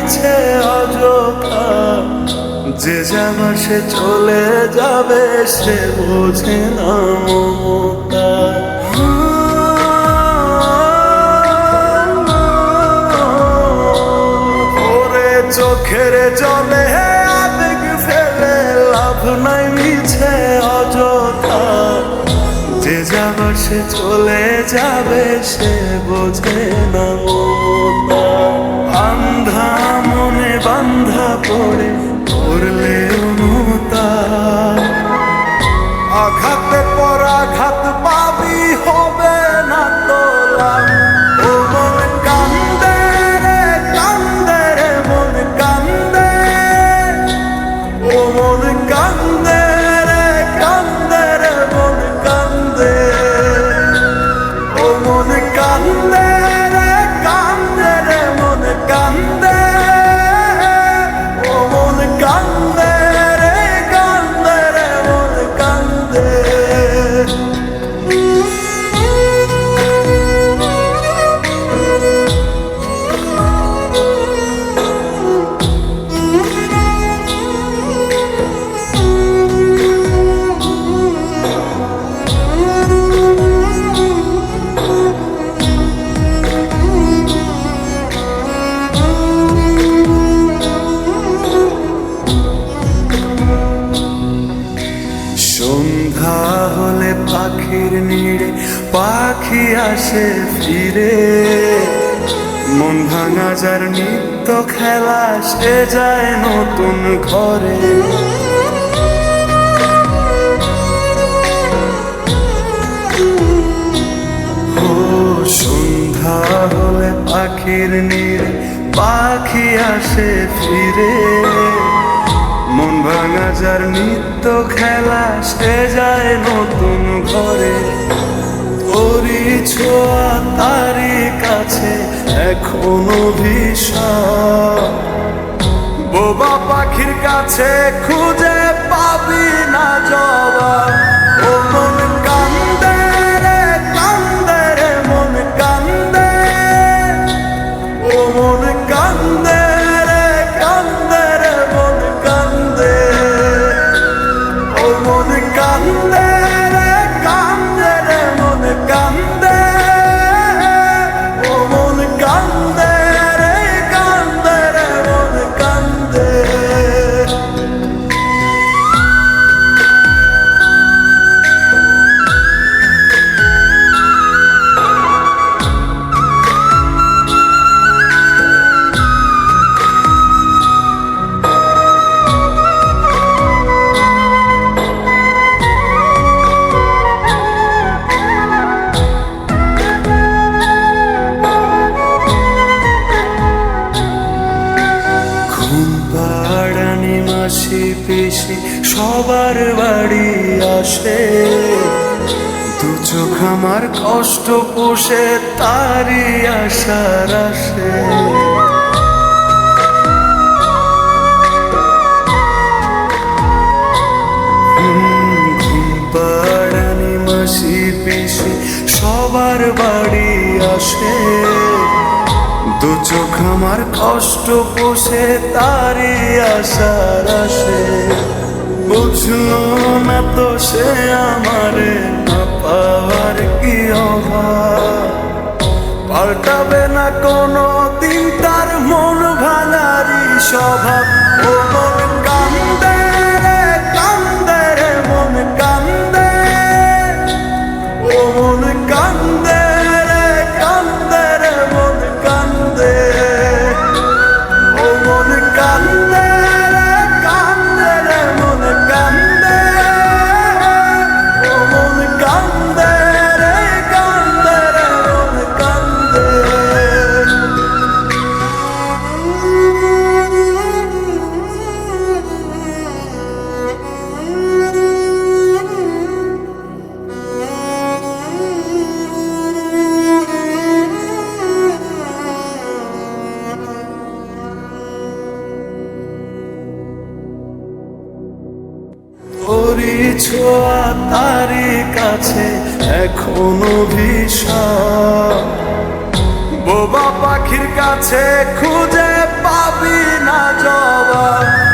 মিছে অযথা, যে যাবার সে চলে যাবে, সে বোঝে না মমতা। ওরে চোখের জলে আবেগ ফেলে লাভ নাই মিছে অযথা, যে যাবার সে চলে যাবে, সে বোঝে না মমতা। আন্ধা মনে বান্ধা পড়ে করলে অনুতা, আঘাতে পর আঘাত পাবি হবে না তোলা। ও মন কান্দে রে কান্দে রে মন কান্দে, ও মন কান্দে রে কান্দে রে মন কান্দে, ও মন কান্দে রে কান্দে রে মন কান্দে, ও মন কান্দে রে কান্দে রে মন কান্দে। সন্ধ্যা হলে পাখির নিড়ে পাখি আসে ফিরে, মন ভাঙা যার নিত্য খেলা, সে যায় নতুন ঘরে। ও সন্ধ্যা হলে পাখির নিড়ে পাখি আসে ফিরে, মন ভাঙা যার নিত্য খেলা, সে যায় নতুন ঘরে। ওরি ছোঁয়া তারি কাছে এখনো ভীষণ, বোবা পাখির কাছে খুঁজে পাবি না জবাব। ও মন কান্দে রে কান্দে রে মন কান্দে, ও মন কান্দে রে কান্দে রে মন কান্দে, ও মন কান্দে রে কান্দে রে মন কান্দে, ও মন কান্দে রে কান্দে রে মন কান্দে। পাড়ানি মাসি পিসি সবার বাড়ি আসে, দু চোখ আমার কষ্ট পোষে তারি আশার আসে। পাড়ানি মাসি পিসি সবার বাড়ি আসে, দু চোখ আমার কষ্ট পোষে তারি আশার আসে। বুঝলো না তো সে আমারে না পাওয়ার কি অভাব, পাল্টাবে না কোনো দিন তার মন ভাঙারি স্বভাব। ও মন কান্দে রে কান্দে রে মন কান্দে, ও মন কান্দে রে কান্দে রে মন কান্দে, ও মন কান্দে রে কান্দে রে মন কান্দে, ও মন কান্দে রে কান্দে রে মন কান্দে। ওরি ছোঁয়া তারি কাছে এখনো ভীষণ, বোবা পাখির কাছে খুঁজে পাবি না জবাব।